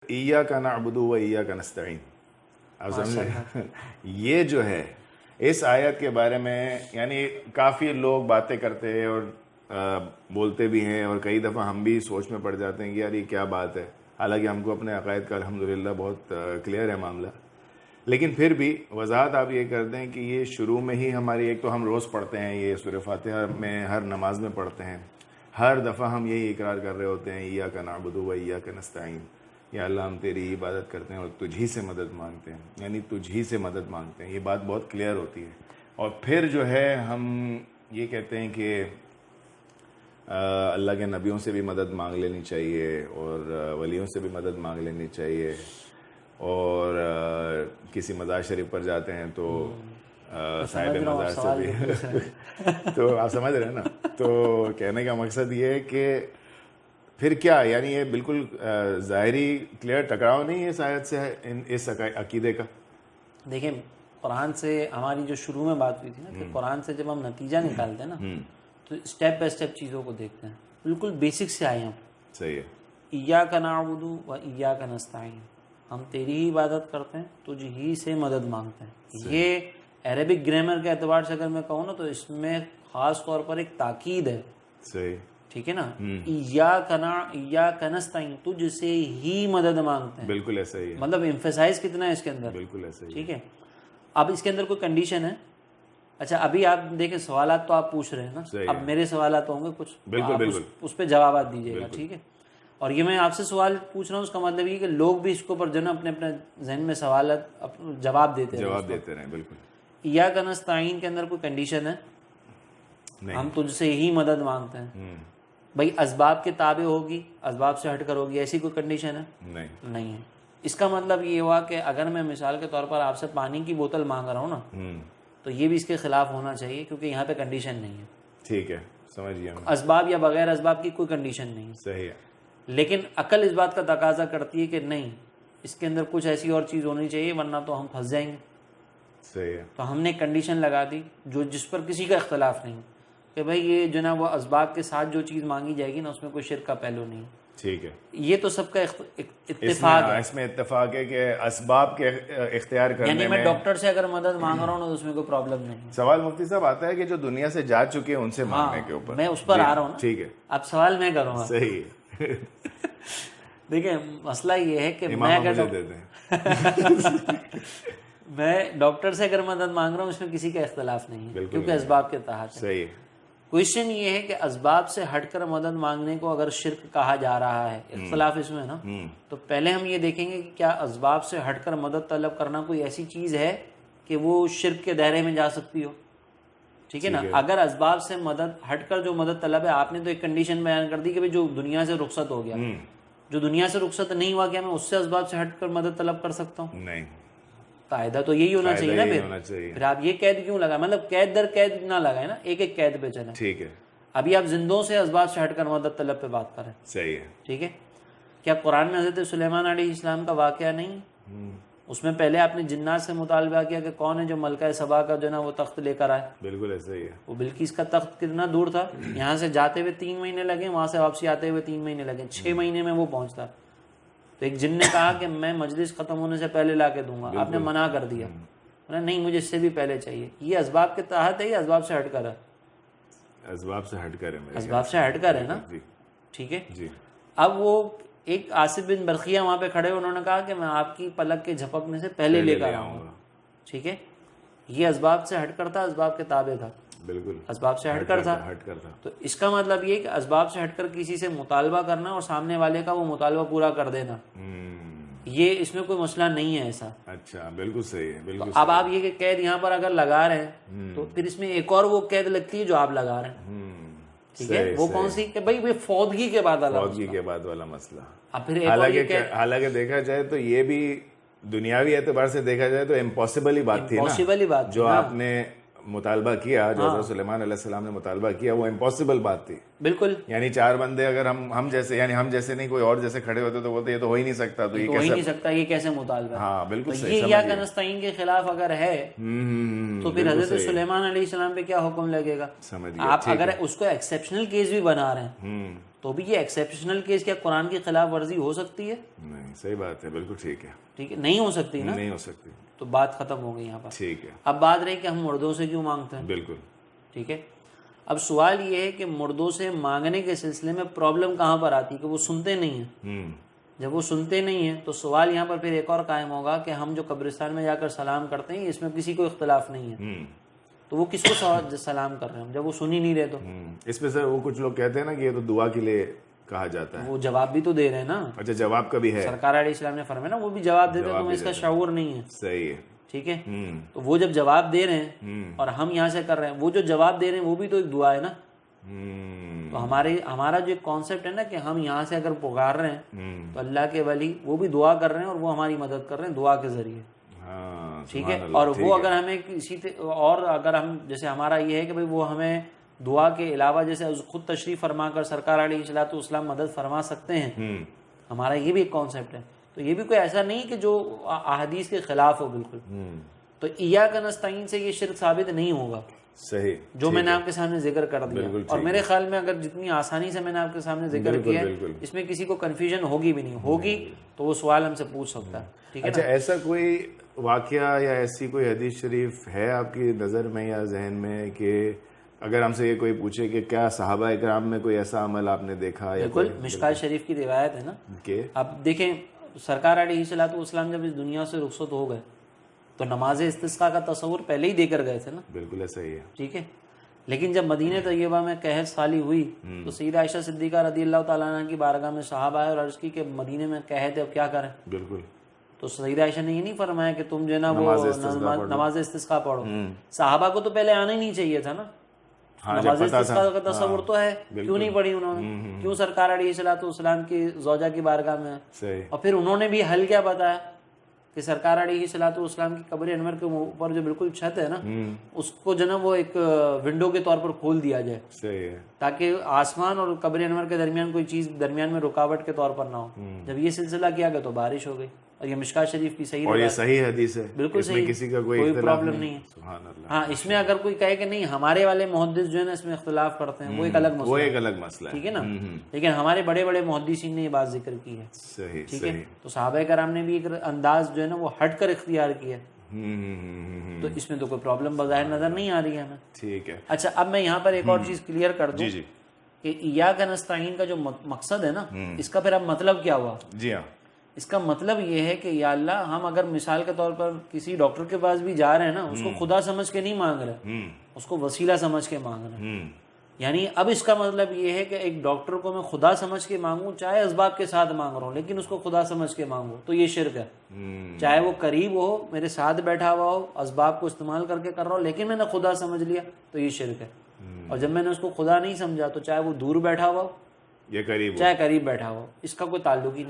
ایاک نعبد و ایاک نستعین. آپ سمجھے؟ یہ جو ہے اس آیت کے بارے میں یعنی کافی لوگ باتیں کرتے ہیں اور بولتے بھی ہیں، اور کئی دفعہ ہم بھی سوچ میں پڑ جاتے ہیں کہ یار یہ کیا بات ہے، حالانکہ ہم کو اپنے عقائد کا الحمدللہ بہت کلیئر ہے معاملہ. لیکن پھر بھی وضاحت آپ یہ کر دیں کہ یہ شروع میں ہی ہماری، ایک تو ہم روز پڑھتے ہیں یہ سورہ فاتحہ میں، ہر نماز میں پڑھتے ہیں، ہر دفعہ ہم یہی اقرار کر رہے ہوتے ہیں ایاک نعبد و ایاک نستعین، یا اللہ ہم تیری عبادت کرتے ہیں اور تجھ ہی سے مدد مانگتے ہیں، یعنی تجھ ہی سے مدد مانگتے ہیں. یہ بات بہت کلیئر ہوتی ہے. اور پھر جو ہے ہم یہ کہتے ہیں کہ اللہ کے نبیوں سے بھی مدد مانگ لینی چاہیے، اور ولیوں سے بھی مدد مانگ لینی چاہیے، اور کسی مزار شریف پر جاتے ہیں تو صاحب مزار سے بھی تو آپ سمجھ رہے ہیں نا. تو کہنے کا مقصد یہ ہے کہ پھر کیا، یعنی یہ بالکل ظاہری کلیئر ٹکراؤ نہیں ہے اس آیت سے اس عقیدے کا. دیکھیں قرآن سے ہماری جو شروع میں بات ہوئی تھی نا کہ قرآن سے جب ہم نتیجہ نکالتے ہیں نا تو اسٹیپ بائی اسٹیپ چیزوں کو دیکھتے ہیں، بالکل بیسک سے آئے ہیں. صحیح ہے. ایاک نعبد و ایاک نستعین، ہم تیری ہی عبادت کرتے ہیں، تجھ ہی سے مدد مانگتے ہیں. یہ عربک گرامر کے اعتبار سے اگر میں کہوں نا تو اس میں خاص طور پر ایک تاکید ہے. صحیح. ٹھیک ہے نا. ایاک نستعین، تجھ سے ہی مدد مانگتے ہیں. بالکل ایسا ہی ہے. مطلب ایمفیسائز کتنا ہے اس کے اندر. بالکل ایسا ہی. ٹھیک ہے. اب اس کے اندر کوئی کنڈیشن ہے. اچھا ابھی آپ دیکھیں سوالات تو آپ پوچھ رہے ہیں نا، اب میرے سوالات ہوں گے کچھ، بالکل اس پہ جوابات دیجیے گا. ٹھیک ہے. اور یہ میں آپ سے سوال پوچھ رہا ہوں، اس کا مطلب یہ کہ لوگ بھی اس کے اوپر جو نا اپنے اپنے ذہن میں سوالات جواب دیتے رہیں. بالکل. ایاک نستعین کے اندر کوئی کنڈیشن ہے؟ ہم تجھ سے ہی مدد مانگتے ہیں. بھائی اسباب کے تابع ہوگی، اسباب سے ہٹ کر ہوگی، ایسی کوئی کنڈیشن ہے؟ نہیں ہے. اس کا مطلب یہ ہوا کہ اگر میں مثال کے طور پر آپ سے پانی کی بوتل مانگ رہا ہوں نا تو یہ بھی اس کے خلاف ہونا چاہیے، کیونکہ یہاں پہ کنڈیشن نہیں ہے. ٹھیک ہے، سمجھ گیا. اسباب یا بغیر اسباب کی کوئی کنڈیشن نہیں ہے. صحیح ہے. لیکن عقل اس بات کا تقاضا کرتی ہے کہ نہیں، اس کے اندر کچھ ایسی اور چیز ہونی چاہیے ورنہ تو ہم پھنس جائیں گے. صحیح ہے. تو ہم نے کنڈیشن لگا دی جس پر کسی کا اختلاف نہیں کہ بھائی یہ جو نا وہ اسباب کے ساتھ جو چیز مانگی جائے گی نا اس میں کوئی شرک کا پہلو نہیں. ٹھیک ہے. یہ تو سب کا اتفاق ہے. اس میں اتفاق ہے کہ اسباب کے اختیار کرنے یعنی میں ڈاکٹر سے اگر مدد مانگ رہا ہوں تو اس میں کوئی پرابلم نہیں. سوال مفتی صاحب آتا ہے کہ جو دنیا سے جا چکے ہیں ان سے مانگنے کے اوپر، میں اس پر آ رہا ہوں نا. ٹھیک ہے. اب سوال میں کروں گا. صحیح ہے. دیکھیں مسئلہ یہ ہے کہ میں ڈاکٹر سے اگر مدد مانگ رہا ہوں اس میں کسی کا اختلاف نہیں ہے کیونکہ اسباب کے تحت ہے. صحیح ہے. کوشچن یہ ہے کہ اسباب سے ہٹ کر مدد مانگنے کو اگر شرک کہا جا رہا ہے، اختلاف اس میں نا، تو پہلے ہم یہ دیکھیں گے کہ کیا اسباب سے ہٹ کر مدد طلب کرنا کوئی ایسی چیز ہے کہ وہ شرک کے دائرے میں جا سکتی ہو. ٹھیک ہے نا. اگر اسباب سے مدد ہٹ کر جو مدد طلب ہے، آپ نے تو ایک کنڈیشن بیان کر دی کہ جو دنیا سے رخصت ہو گیا، جو دنیا سے رخصت نہیں ہوا کیا میں اس سے اسباب سے ہٹ کر مدد طلب کر سکتا ہوں؟ نہیں. قاعدہ تو یہی ہونا چاہیے نا. پھر آپ یہ قید کیوں لگائیں؟ مطلب قید در قید نہ لگائیں نا، ایک ایک قید پہ چلیں. ٹھیک ہے. ابھی آپ زندوں سے اسباب سے ہٹ کر مدد طلب پہ بات کریں. صحیح ہے. ٹھیک ہے. کیا قرآن میں حضرت سلیمان علیہ السلام کا واقعہ نہیں؟ اس میں پہلے آپ نے جنات سے مطالبہ کیا کہ کون ہے جو ملکہ سبا کا جو نا وہ تخت لے کر آئے. بالکل ایسا ہی ہے. وہ بلقیس کا تخت کتنا دور تھا، یہاں سے جاتے ہوئے 3 مہینے لگے، وہاں سے واپسی آتے ہوئے 3 مہینے لگے، 6 مہینے میں وہ پہنچتا. تو ایک جن نے کہا کہ میں مجلس ختم ہونے سے پہلے لا کے دوں گا، آپ نے منع کر دیا، نہیں مجھے اس سے بھی پہلے چاہیے. یہ اسباب کے تحت ہے یا اسباب سے ہٹ کر ہے؟ اسباب سے ہٹ کر ہے. اسباب سے ہٹ کر ہے نا. ٹھیک ہے. اب وہ ایک آصف بن برقیہ وہاں پہ کھڑے، انہوں نے کہا کہ میں آپ کی پلک کے جھپکنے سے پہلے لے کر آؤں گا. ٹھیک ہے. یہ اسباب سے ہٹ کر تھا، اسباب کے تابع تھا. بالکل اسباب سے ہٹ کر تھا. تو اس کا مطلب یہ کہ اسباب سے ہٹ کر کسی سے مطالبہ کرنا اور سامنے والے کا وہ مطالبہ پورا کر دینا، یہ اس میں کوئی مسئلہ نہیں ہے ایسا. اچھا بالکل صحیح ہے. بالکل. اب آپ یہ کہ قید یہاں پر اگر لگا رہے ہیں تو پھر اس میں ایک اور وہ قید لگتی ہے جو آپ لگا رہے ہیں. ٹھیک ہے. وہ کون سی کہ بھائی فوتگی کے بعد والا مسئلہ. حالانکہ دیکھا جائے تو یہ بھی دنیاوی اعتبار سے دیکھا جائے تو امپاسبل ہی بات تھی جو آپ نے مطالبہ کیا، جو حضرت سلیمان علیہ السلام نے مطالبہ کیا، وہ امپاسبل بات تھی. بالکل یعنی 4 بندے اگر ہم جیسے یعنی ہم جیسے نہیں کوئی اور جیسے کھڑے ہوتے تو بولتے یہ تو ہو ہی نہیں سکتا, تو یہ ہو ہی نہیں سکتا, یہ کیسے مطالبہ ہے. ہاں بالکل تو یہ ایاک نستعین کے خلاف اگر ہے تو پھر حضرت سلیمان علیہ السلام پہ کیا حکم لگے گا؟ آپ اگر اس کو ایکسیپشنل کیس بھی بنا رہے ہیں تو بھی یہ ایکسیپشنل کیس کیا قرآن کی خلاف ورزی ہو سکتی ہے؟ نہیں, صحیح بات ہے, بالکل ٹھیک ہے, ٹھیک ہے, نہیں ہو سکتی نا, نہیں ہو سکتی, تو بات ختم ہو گئی یہاں پر. ٹھیک ہے. اب بات رہی کہ ہم مردوں سے کیوں مانگتے ہیں. بالکل ٹھیک ہے. اب سوال یہ ہے کہ مردوں سے مانگنے کے سلسلے میں پرابلم کہاں پر آتی ہے کہ وہ سنتے نہیں ہیں. جب وہ سنتے نہیں ہیں تو سوال یہاں پر پھر ایک اور قائم ہوگا کہ ہم جو قبرستان میں جا کر سلام کرتے ہیں اس میں کسی کو اختلاف نہیں ہے, تو وہ کس کو سلام کر رہے ہیں جب وہ سن ہی نہیں رہے. تو اس میں سے وہ کچھ لوگ کہتے ہیں نا کہ یہ تو دعا کے لیے کہا جاتا ہے, وہ جواب بھی تو دے رہے ہیں نا. اچھا, جواب کا بھی ہے, سرکار علیہ السلام نے فرمایا نا وہ بھی جواب دیتے ہیں, تمہیں اس کا شعور نہیں ہے. صحیح ہے, ٹھیک ہے. تو وہ جب جواب دے رہے ہیں اور ہم یہاں سے کر رہے ہیں, وہ جو جواب دے رہے ہیں وہ بھی تو ایک دعا ہے نا. تو ہمارا جو ایک کانسیپٹ ہے نا کہ ہم یہاں سے اگر پکار رہے ہیں تو اللہ کے ولی وہ بھی دعا کر رہے ہیں اور وہ ہماری مدد کر رہے ہیں دعا کے ذریعے. ٹھیک ہے. اور وہ اگر ہمیں کسی اور اگر ہم جیسے ہمارا یہ ہے کہ بھئی وہ ہمیں دعا کے علاوہ جیسے خود تشریف فرما کر سرکار علیہ الصلوۃ والسلام مدد فرما سکتے ہیں, ہمارا یہ بھی ایک کانسیپٹ ہے. تو یہ بھی کوئی ایسا نہیں کہ جو احادیث کے خلاف ہو بالکل. تو ایاک نستعین سے یہ شرک ثابت نہیں ہوگا. صحیح, جو میں نے آپ کے سامنے ذکر کر دیا, اور میرے خیال میں اگر جتنی آسانی سے میں نے آپ کے سامنے ذکر کیا ہے اس میں کسی کو کنفیوژن ہوگی بھی نہیں. ہوگی تو وہ سوال ہم سے پوچھ سکتا ہے. ٹھیک ہے. اچھا, ایسا کوئی واقعہ یا ایسی کوئی حدیث شریف ہے آپ کی نظر میں یا ذہن میں کہ اگر ہم سے یہ کوئی پوچھے کہ کیا صحابہ اکرام میں کوئی ایسا عمل آپ نے دیکھا؟ بالکل, مشکات شریف کی روایت ہے نا کہ اب دیکھیں سرکار علیہ الصلوۃ والسلام جب اس دنیا سے رخصت ہو گئے تو نماز استسقاء کا تصور پہلے ہی دے کر گئے تھے نا. بالکل ایسا ہی ہے. ٹھیک ہے. لیکن جب مدینہ طیبہ میں قحط سالی ہوئی تو سیدہ عائشہ صدیقہ رضی اللہ تعالیٰ عنہ کی بارگاہ میں صحابہ آئے اور عرض کی کہ مدینے میں قحط ہے, اب کیا کریں؟ بالکل. تو سیدہ عائشہ نے یہ نہیں فرمایا کہ تم جو ہے نا وہ نماز استسقاء پڑھو. صحابہ کو تو پہلے آنا ہی نہیں چاہیے تھا نا. نماز استسقاء کا تصور تو ہے, کیوں نہیں پڑھی انہوں نے؟ کیوں سرکار علیہ الصلوۃ والسلام کی زوجہ کی بارگاہ میں؟ اور پھر انہوں نے بھی حل کیا بتایا کہ سرکار علیہ الصلوۃ والسلام کی قبر انور کے اوپر جو بالکل چھت ہے نا اس کو جو نا وہ ایک ونڈو کے طور پر کھول دیا جائے تاکہ آسمان اور قبر انور کے درمیان کوئی چیز درمیان میں رکاوٹ کے طور پر نہ ہو. جب یہ سلسلہ کیا گیا تو بارش ہو گئی. اور یہ مشکات شریف کی صحیح, اور یہ صحیح حدیث ہے, بالکل صحیح, کسی کا کوئی پرابلم نہیں ہے. سبحان اللہ. ہاں, اس میں اگر کوئی کہے کہ نہیں ہمارے والے محدث جو ہے نا اس میں اختلاف کرتے ہیں, وہ ایک الگ مسئلہ ہے. ٹھیک ہے نا. لیکن ہمارے بڑے بڑے محدثین نے یہ بات ذکر کی ہے. صحیح. ٹھیک ہے. تو صحابہ کرام نے بھی ایک انداز جو ہے نا وہ ہٹ کر اختیار کیا, تو اس میں تو کوئی پرابلم بظاہر نظر نہیں آ رہی ہے ہمیں. ٹھیک ہے. اچھا, اب میں یہاں پر ایک اور چیز کلیئر کر دوں کہ ایاک نستعین کا جو مقصد ہے نا اس کا پھر اب مطلب کیا ہوا؟ جی ہاں, اس کا مطلب یہ ہے کہ یا اللہ ہم اگر مثال کے طور پر کسی ڈاکٹر کے پاس بھی جا رہے ہیں نا اس کو خدا سمجھ کے نہیں مانگ رہے, اس کو وسیلہ سمجھ کے مانگ رہے ہیں. یعنی اب اس کا مطلب یہ ہے کہ ایک ڈاکٹر کو میں خدا سمجھ کے مانگوں, چاہے اسباب کے ساتھ مانگ رہا ہوں لیکن اس کو خدا سمجھ کے مانگوں, تو یہ شرک ہے. چاہے وہ قریب ہو, میرے ساتھ بیٹھا ہوا ہو, اسباب کو استعمال کر کے کر رہا ہو, لیکن میں نے خدا سمجھ لیا تو یہ شرک ہے. اور جب میں نے اس کو خدا نہیں سمجھا تو چاہے وہ دور بیٹھا ہوا ہو یہ قریب چاہے قریب بیٹھا ہو, اس کا کوئی تعلق ہی نہیں.